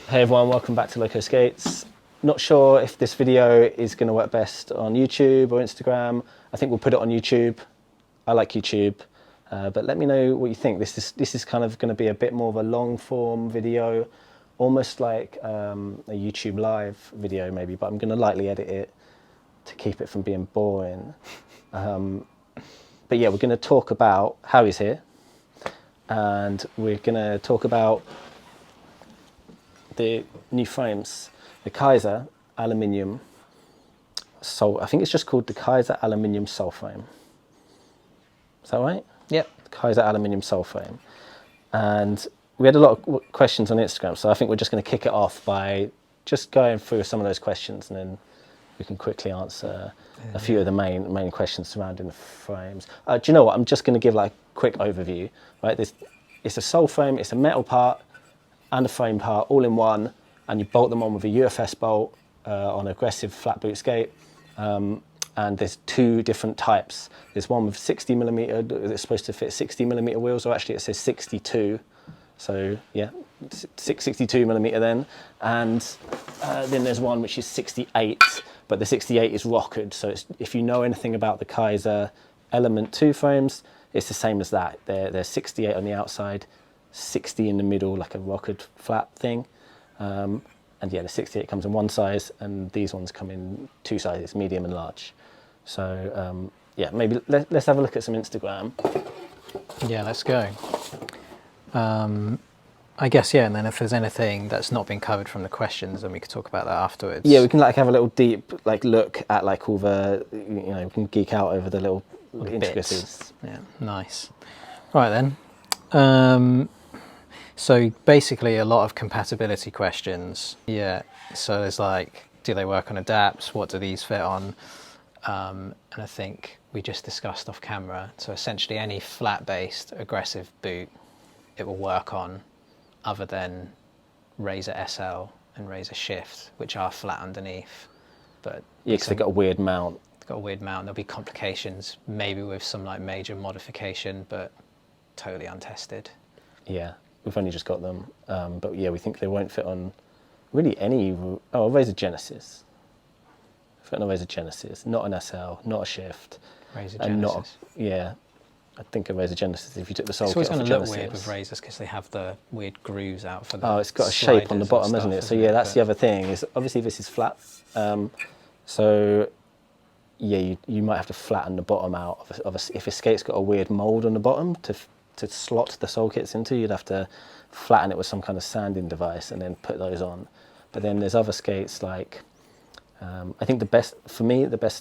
Hey everyone, welcome back to LocoSkates. Not sure if this video is going to work best on YouTube or Instagram. I think we'll put it on YouTube. I like YouTube, but let me know what you think. This is kind of going to be a bit more of a long form video, almost like a YouTube live video maybe, but I'm going to lightly edit it to keep it from being boring. But yeah, we're going to talk about Howie's here, and we're going to talk about the new frames, the Kizer Aluminium I think it's just called the Kizer Aluminium Soulframe. Is that right? Yep. Kizer Aluminium Soulframe. And we had a lot of questions on Instagram, so I think we're just going to kick it off by just going through some of those questions, and then we can quickly answer a few of the main questions surrounding the frames. Do you know what? I'm just going to give like a quick overview. Right, it's a Soulframe, it's a metal part and a frame part all in one, and you bolt them on with a UFS bolt on aggressive flat boot skate. And there's two different types. There's one with 60mm, it's supposed to fit 60mm wheels, or actually it says 62. So yeah, 62mm then. And then there's one which is 68, but the 68 is rockered. So if you know anything about the Kizer Element 2 frames, it's the same as that. They're 68 on the outside, 60 in the middle, like a rockered flat thing. And yeah, the 68 comes in one size, and these ones come in two sizes, medium and large. So yeah, maybe let's have a look at some Instagram. Yeah, let's go. I guess, yeah, and then if there's anything that's not been covered from the questions, then we could talk about that afterwards. Yeah, we can like have a little deep like look at like all the, you know, we can geek out over the little intricacies. Bits. Yeah, nice. Right then. So basically a lot of compatibility questions. Yeah, so there's like, do they work on adapts? What do these fit on? And I think we just discussed off camera. So essentially any flat-based aggressive boot, it will work on, other than Razor SL and Razor Shift, which are flat underneath. But yeah, because they've got a weird mount. They've got a weird mount. There'll be complications, maybe with some like major modification, but totally untested. Yeah. We've only just got them, but yeah, we think they won't fit on really any. Oh, a Razor Genesis. Fit on a Razor Genesis, not an SL, not a Shift, Razor and Genesis. yeah, I think a Razor Genesis. If you took the sole it's always kit off going to a look Genesis, weird with Razors because they have the weird grooves out for the. Oh, it's got a shape on the bottom, isn't it? So yeah, that's the other thing. Is obviously this is flat, so yeah, you might have to flatten the bottom out of a if a skate's got a weird mold on the bottom to slot the sole kits into, you'd have to flatten it with some kind of sanding device and then put those on. But then there's other skates like, I think the best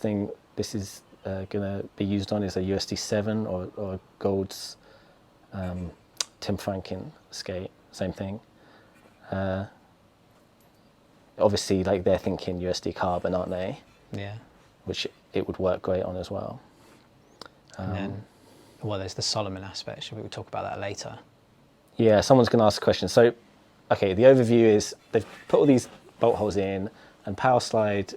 thing this is going to be used on is a USD7 or a Gold's Tim Franken skate, same thing. Obviously, like they're thinking USD carbon, aren't they? Yeah. Which it would work great on as well. And then, well, there's the Salomon aspect. We'll talk about that later. Yeah, someone's going to ask a question. So, okay, the overview is they've put all these bolt holes in, and Power Slide,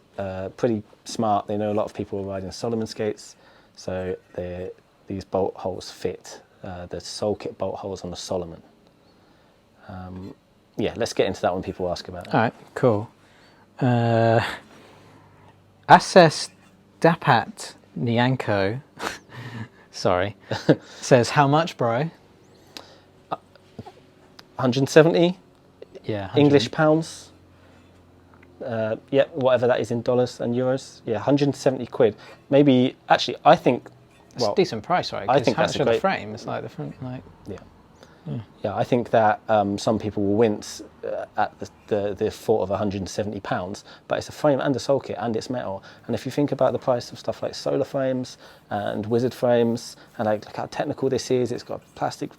pretty smart. They know a lot of people are riding Salomon skates, so these bolt holes fit the sole kit bolt holes on the Salomon. Yeah, let's get into that when people ask about it. All right, cool. Assess Dapat Nyanko, sorry, says, how much, bro? 170? Yeah. 100. English pounds? Yeah, whatever that is in dollars and euros. Yeah, 170 quid. Maybe, actually, I think... That's a decent price, right? I think how that's much a great... the frame? It's like the front, like... Yeah. Yeah, I think that some people will wince at the thought of £170, but it's a frame and a sole kit and it's metal. And if you think about the price of stuff like solar frames and wizard frames and like how technical this is, it's got a plastic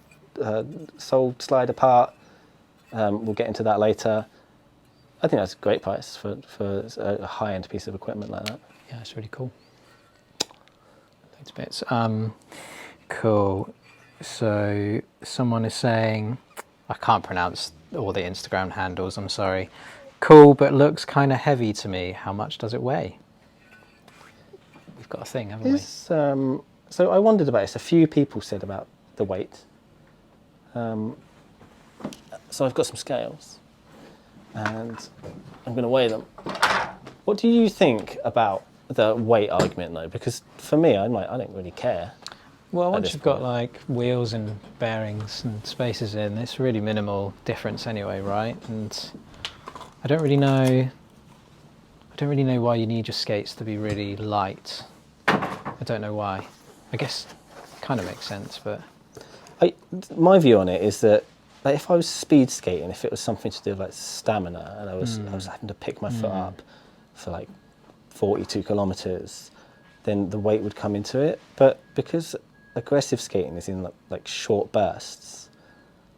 sole slider part. We'll get into that later. I think that's a great price for a high-end piece of equipment like that. Yeah, it's really cool. Loads of bits. Cool. So someone is saying, I can't pronounce all the Instagram handles, I'm sorry. Cool, but looks kind of heavy to me. How much does it weigh? We've got a thing, haven't we? So I wondered about this. A few people said about the weight. So I've got some scales. and I'm going to weigh them. What do you think about the weight argument, though? Because for me, I don't really care. Well, once you've got like wheels and bearings and spacers in, it's really minimal difference anyway, right? And I don't really know why you need your skates to be really light. I don't know why. I guess it kind of makes sense, but my view on it is that, like, if I was speed skating, if it was something to do with like stamina, and I was having to pick my foot up for like 42 kilometers, then the weight would come into it. But because aggressive skating is in like short bursts,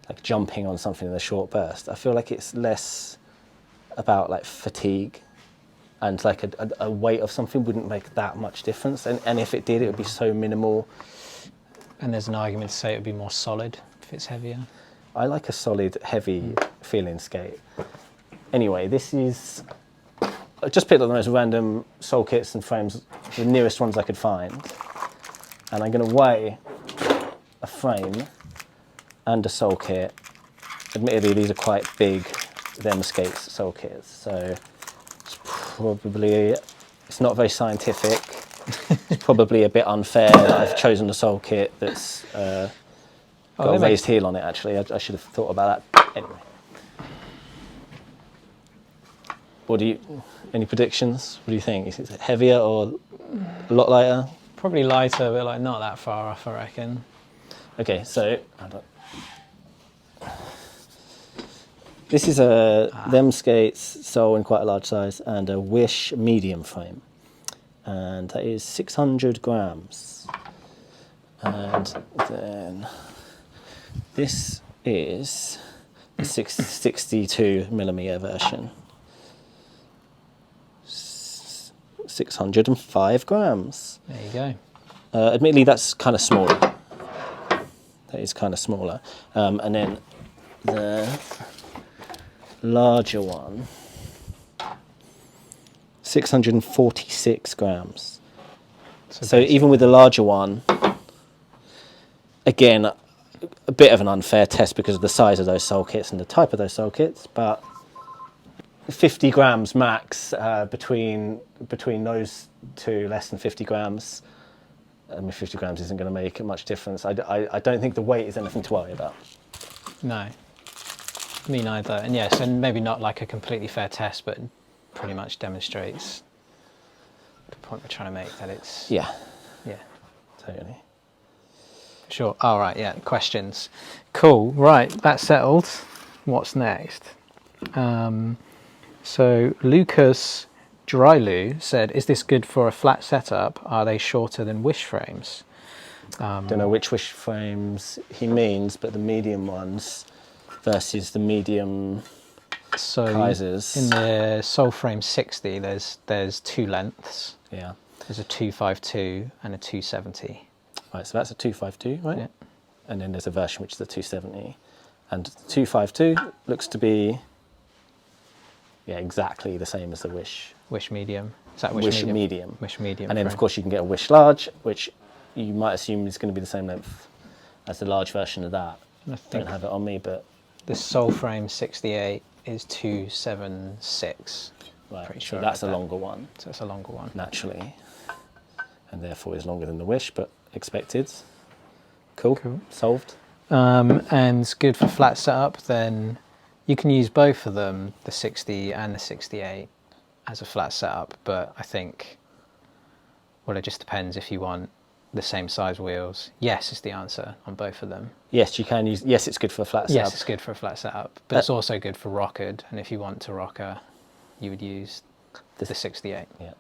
like jumping on something in a short burst, I feel like it's less about like fatigue, and like a weight of something wouldn't make that much difference. And if it did, it would be so minimal. And there's an argument to say it would be more solid if it's heavier. I like a solid, heavy feeling skate. Anyway, I just picked up the most random sole kits and frames, the nearest ones I could find. And I'm going to weigh a frame and a sole kit. Admittedly, these are quite big, LocoSkates sole kits, so it's not very scientific. It's probably a bit unfair that I've chosen a sole kit that's got a raised heel on it, actually. I should have thought about that. Anyway. Any predictions? What do you think? Is it heavier or a lot lighter? Probably lighter, but like not that far off, I reckon. Okay, so this is a LocoSkates sole in quite a large size and a Wish medium frame, and that is 600 grams. And then this is the 62 millimeter version. 605 grams. There you go. Admittedly, that's kind of smaller. That is kind of smaller. And then the larger one, 646 grams. So even with the larger one, again, a bit of an unfair test because of the size of those sole kits and the type of those sole kits, but 50 grams max between those two, less than 50 grams. I mean, 50 grams isn't going to make much difference. I don't think the weight is anything to worry about. No, me neither. And yes, and maybe not like a completely fair test, but pretty much demonstrates the point we're trying to make, that it's... Yeah, Yeah. totally. Sure. All right, yeah, questions. Cool, right, that's settled. What's next? So Lucas Drylu said, is this good for a flat setup? Are they shorter than Wish frames? Don't know which Wish frames he means, but the medium ones versus the medium Kaisers. In the Soulframe 60, there's two lengths. Yeah. There's a 252 and a 270. Right, so that's a 252, right? Yeah. And then there's a version which is the 270. And the 252 looks to be exactly the same as the Wish. Wish medium. Is that Wish medium? Wish medium. And then, frame. of course, you can get a Wish large, which you might assume is going to be the same length as the large version of that. I I think don't have it on me, but... the Soulframe 68 is 276. Right, Pretty sure so that's a about that. longer one, So it's a longer one. naturally. And therefore is longer than the Wish, but expected. Cool. Solved. And good for flat setup, then you can use both of them, the 60 and the 68, as a flat setup, but I think, well, it just depends if you want the same size wheels. Yes is the answer on both of them. Yes, you can use... Yes, it's good for a flat setup. Yes, it's good for a flat setup, but it's also good for rockered, and if you want to rocker, you would use the 68. Yeah.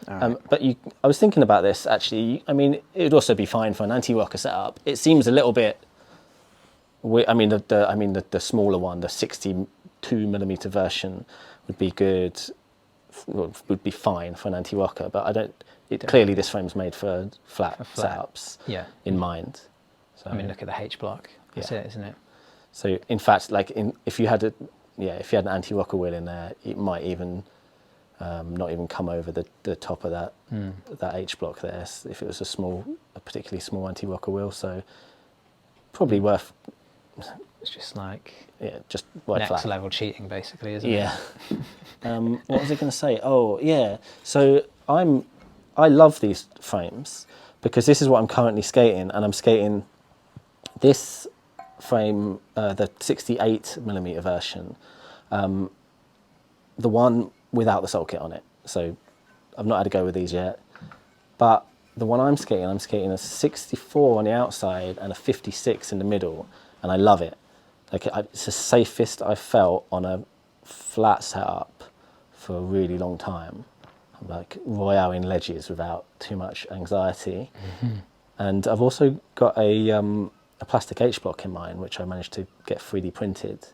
Right. But I was thinking about this, actually. I mean, it would also be fine for an anti-rocker setup. It seems a little bit... the smaller one, the 62 millimeter version, would be good. Would be fine for an anti-rocker, but I don't. Clearly, this frame's made for flat setups. Yeah. In mind. So, I mean, look at the H block. That's it, isn't it? So, in fact, if you had an anti-rocker wheel in there, it might even not even come over the top of that H block there if it was a particularly small anti-rocker wheel. So, probably worth It's just like Yeah, just right next flat. level cheating, basically, isn't Yeah. What was I going to say? Oh, yeah. So I love these frames because this is what I'm currently skating, and I'm skating this frame, the 68mm version, the one without the soul kit on it. So I've not had to go with these yet, but the one I'm skating a 64 on the outside and a 56 in the middle, and I love it. Like it's the safest I've felt on a flat setup for a really long time. I'm like royale in ledges without too much anxiety. And I've also got a plastic H block in mine, which I managed to get 3D printed.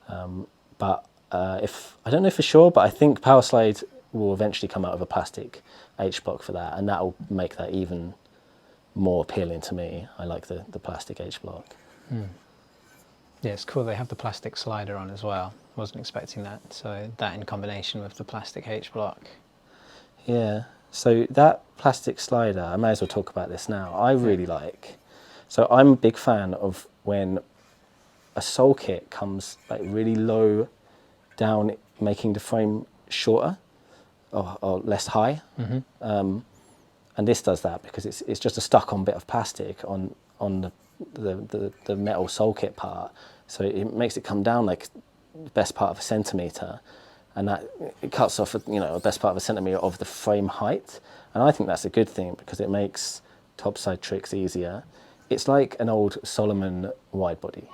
But if I don't know for sure, but I think Powerslide will eventually come out of a plastic H block for that, and that will make that even more appealing to me. I like the plastic H block. Yeah, it's cool. They have the plastic slider on as well. Wasn't expecting that. So that in combination with the plastic H block. Yeah. So that plastic slider, I may as well talk about this now. I really like. So I'm a big fan of when a soul kit comes like really low down, making the frame shorter or less high. And this does that because it's just a stuck-on bit of plastic on the metal soul kit part. So it makes it come down like the best part of a centimetre, and that it cuts off a best part of a centimetre of the frame height. And I think that's a good thing because it makes topside tricks easier. It's like an old Salomon wide body.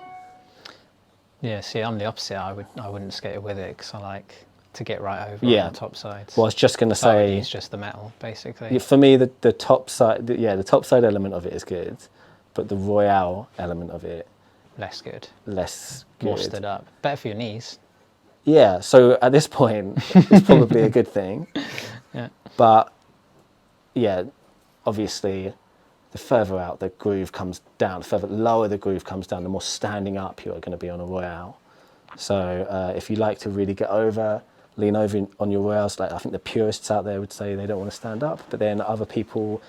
Yeah, see, I'm the opposite. I wouldn't skate it with it because I like to get right over Yeah. on the top sides. Well, I was just going to So I would say, use just the metal, basically. for me, the top side, the top side element of it is good, but the royale element of it, Less good. less good. More stood up. Better for your knees. Yeah, so at this point, it's probably a good thing. Yeah. But yeah, obviously, the further out the groove comes down, the further lower the groove comes down, the more standing up you are going to be on a royale. So if you like to really get over, lean over on your royales, like I think the purists out there would say they don't want to stand up, but then other people,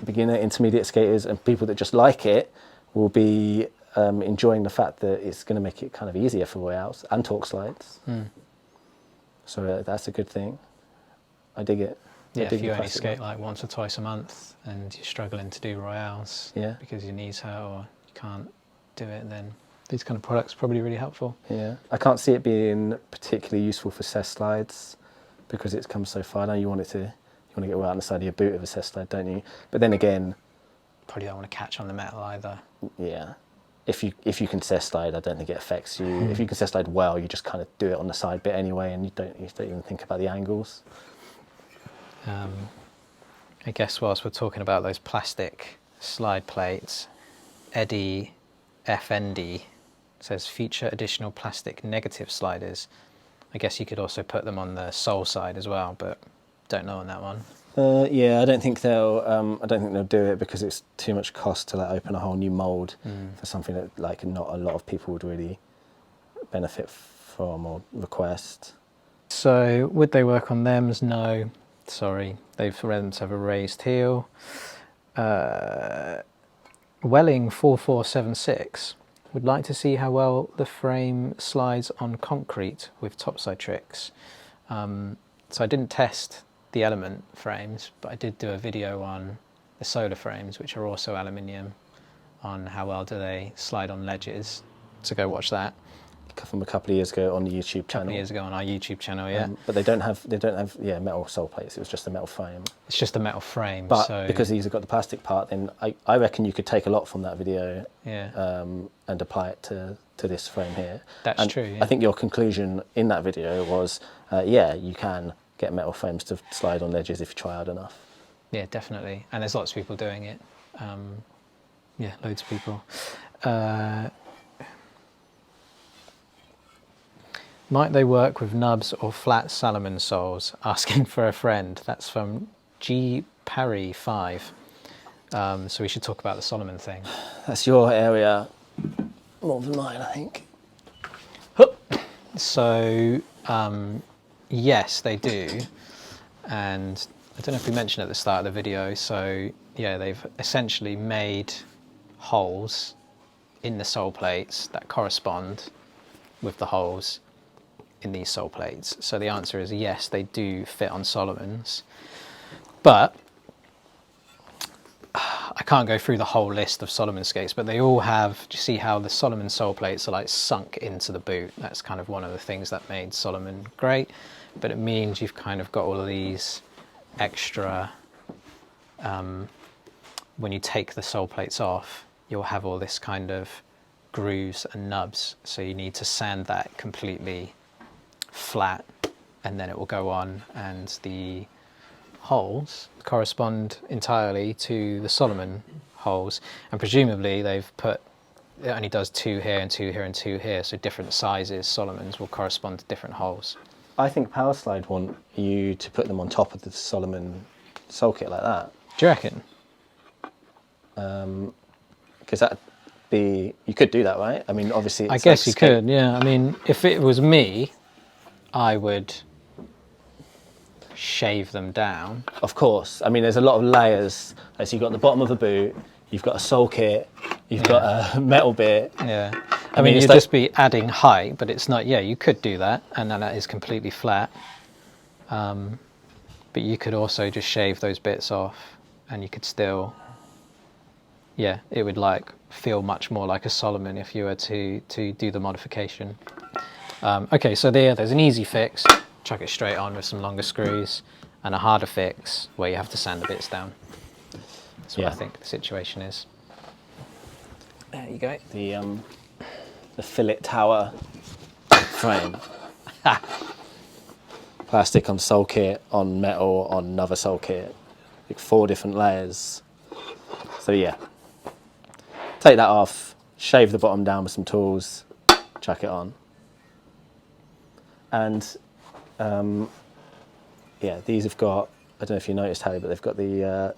beginner, intermediate skaters, and people that just like it will be enjoying the fact that it's going to make it kind of easier for royales and torque slides. So that's a good thing. I dig it. Yeah, if you only skate like once or twice a month and you're struggling to do royales because your knees hurt or you can't do it, then these kind of products are probably really helpful. Yeah, I can't see it being particularly useful for cess slides because it's come so far now. You want to get right on the side of your boot of a cess slide, don't you? But then again, probably don't want to catch on the metal either. Yeah, if you can cess slide, I don't think it affects you. If you can cess slide well, you just kind of do it on the side bit anyway, and you don't even think about the angles. I guess whilst we're talking about those plastic slide plates, Eddie FND says feature additional plastic negative sliders. I guess you could also put them on the sole side as well, but don't know on that one. Yeah, I don't think they'll do it because it's too much cost to open a whole new mold for something that not a lot of people would really benefit from or request. So would they work on them? No, sorry, they've to have a raised heel. Welling 4476 would like to see how well the frame slides on concrete with topside tricks. So I didn't test the Element frames, but I did do a video on the solar frames, which are also aluminium, on how well do they slide on ledges. So go watch that. From a couple of years ago on the YouTube channel. A couple of years ago on our YouTube channel, yeah. But they don't have metal sole plates. It was just a metal frame. It's just a metal frame. But so because these have got the plastic part, then I reckon you could take a lot from that video and apply it to this frame here. That's true. Yeah. I think your conclusion in that video was, you can get metal frames to slide on ledges if you try hard enough. Yeah, definitely. And there's lots of people doing it. Loads of people. Might they work with nubs or flat Salomon soles? Asking for a friend. That's from G Parry 5. So we should talk about the Salomon thing. That's your area more than mine, I think. So yes, they do. And I don't know if we mentioned at the start of the video. So yeah, they've essentially made holes in the sole plates that correspond with the holes in these sole plates? So the answer is yes, they do fit on Salomons, but I can't go through the whole list of Salomon skates, but they all have, do you see how the Salomon sole plates are like sunk into the boot? That's kind of one of the things that made Salomon great, but it means you've kind of got all of these extra, when you take the sole plates off, you'll have all this kind of grooves and nubs. So you need to sand that completely flat, and then it will go on, and the holes correspond entirely to the Salomon holes, and presumably they've put, it only does 2 here and 2 here and 2 here, so different sizes Salomons will correspond to different holes. I think Powerslide want you to put them on top of the Salomon sole kit like that. Do you reckon? Because that'd be, you could do that, right? I mean, obviously it's I guess like you could, yeah. I mean, if it was me, I would shave them down. Of course. I mean, there's a lot of layers. So you've got the bottom of the boot, you've got a sole kit, you've got a metal bit. Yeah. I mean, you'd just be adding height, but it's not, yeah, you could do that, and then that is completely flat. But you could also just shave those bits off, and you could still, yeah, it would like feel much more like a Salomon if you were to do the modification. Okay, so there's an easy fix. Chuck it straight on with some longer screws, and a harder fix where you have to sand the bits down. That's what I think the situation is. There you go. The fillet tower frame. Plastic on sole kit, on metal, on another sole kit. Like 4 different layers. So yeah. Take that off, shave the bottom down with some tools, chuck it on. And yeah, these have got, I don't know if you noticed, Harry, but they've got the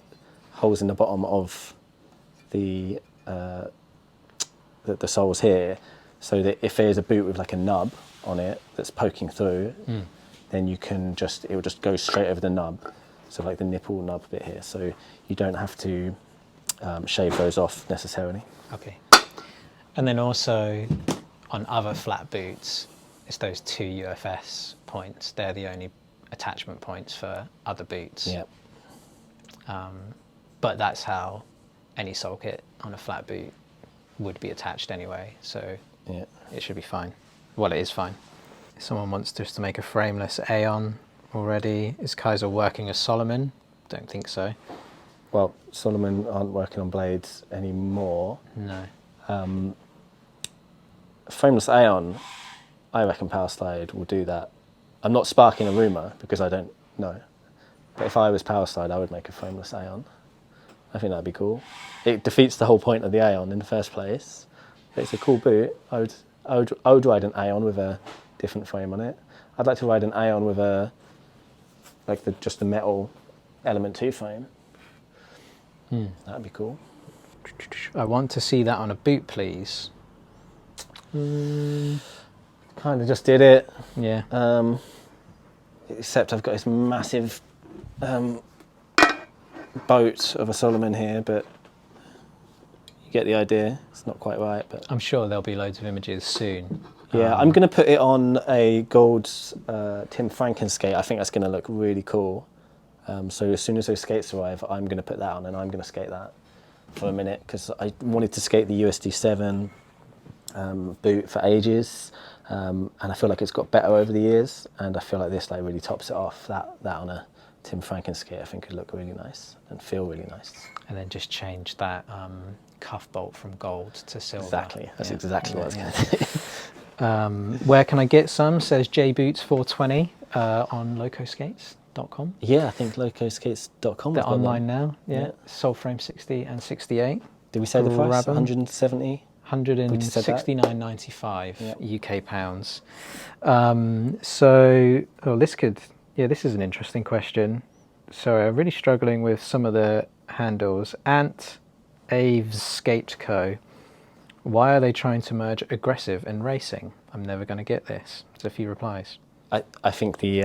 holes in the bottom of the soles here, so that if there's a boot with like a nub on it that's poking through, then you can just, it will just go straight over the nub. So like the nipple nub bit here. So you don't have to shave those off necessarily. Okay. And then also on other flat boots, it's those 2 UFS points. They're the only attachment points for other boots. Yeah. But that's how any sole kit on a flat boot would be attached anyway. So Yeah. it should be fine. Well, it is fine. Someone wants just to make a frameless Aeon already. Is Kaiser working as Salomon? Don't think so. Well, Salomon aren't working on blades anymore. No. Frameless Aeon, I reckon Powerslide will do that. I'm not sparking a rumour because I don't know. But if I was Powerslide, I would make a frameless Aeon. I think that'd be cool. It defeats the whole point of the Aeon in the first place. But it's a cool boot. I would ride an Aeon with a different frame on it. I'd like to ride an Aeon with a, like just the metal Element 2 frame. That'd be cool. I want to see that on a boot, please. Kind of just did it. Yeah. Except I've got this massive boat of a Salomon here, but you get the idea. It's not quite right, but I'm sure there'll be loads of images soon. yeah, I'm going to put it on a gold Tim Franken skate. I think that's going to look really cool. So as soon as those skates arrive, I'm going to put that on and I'm going to skate that for a minute because I wanted to skate the USD7 boot for ages, and I feel like it's got better over the years, and I feel like this like really tops it off. That on a Tim Franken skate I think could look really nice and feel really nice. And then just change that cuff bolt from gold to silver. Exactly, that's exactly what I was going to do. Where can I get some? Says JBoots420 on LocoSkates.com. Yeah, I think LocoSkates.com. They're online now, yeah. Soulframe 60 and 68. Did we say the price? Grab 'em. 170? 169.95 UK pounds. So, this is an interesting question. So I'm really struggling with some of the handles. Ant Aves Skate Co. Why are they trying to merge aggressive and racing? I'm never going to get this. There's a few replies. I think the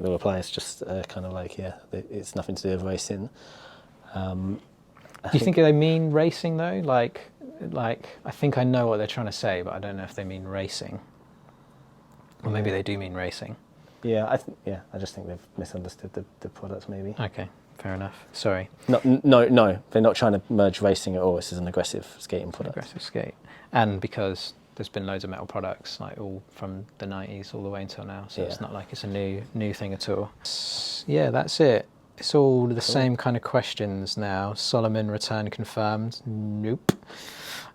reply is just kind of like, yeah, it's nothing to do with racing. Do you think they mean racing though? Like like, I think I know what they're trying to say, but I don't know if they mean racing. Or maybe they do mean racing. Yeah, I just think they've misunderstood the products maybe. Okay, fair enough. Sorry. No, they're not trying to merge racing at all. This is an aggressive skating product. Aggressive skate. And because there's been loads of metal products, like all from the 90s all the way until now, so it's not like it's a new thing at all. Yeah, that's it. It's all the same kind of questions now. Salomon return confirmed? Nope.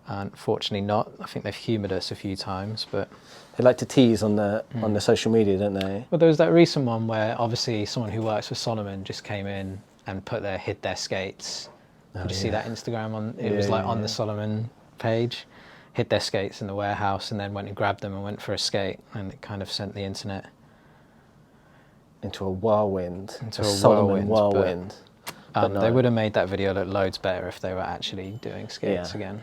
Unfortunately not. I think they've humoured us a few times, but... They like to tease on the social media, don't they? Well, there was that recent one where obviously someone who works for Salomon just came in and hid their skates. Did you see that Instagram on? It was like on the Salomon page, hid their skates in the warehouse, and then went and grabbed them and went for a skate, and it kind of sent the internet into a whirlwind. Into a Salomon whirlwind. But no. They would have made that video look loads better if they were actually doing skates again.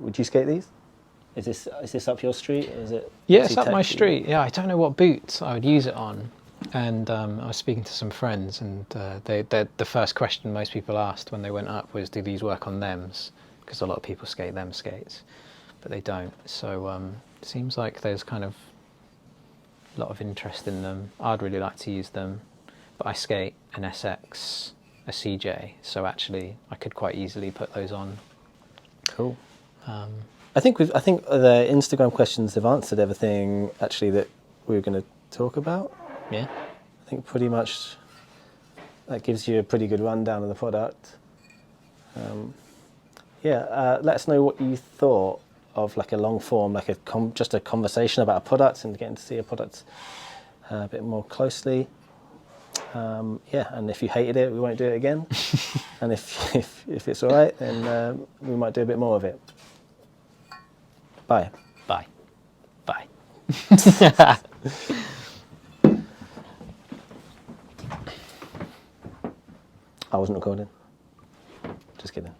Would you skate these? Is this up your street? Or is it? Yeah, it's up my street. Yeah, I don't know what boots I would use it on. And I was speaking to some friends, and the first question most people asked when they went up was, do these work on thems? Because a lot of people skate them skates, but they don't. So it seems like there's kind of a lot of interest in them. I'd really like to use them, but I skate an SX, a CJ, so actually I could quite easily put those on. Cool. I think the Instagram questions have answered everything actually that we were going to talk about. Yeah. I think pretty much that gives you a pretty good rundown of the product. Let us know what you thought of like a long form, like just a conversation about a product and getting to see a product a bit more closely. And if you hated it, we won't do it again. And if it's all right, then we might do a bit more of it. Bye. Bye. Bye. I wasn't recording. Just kidding.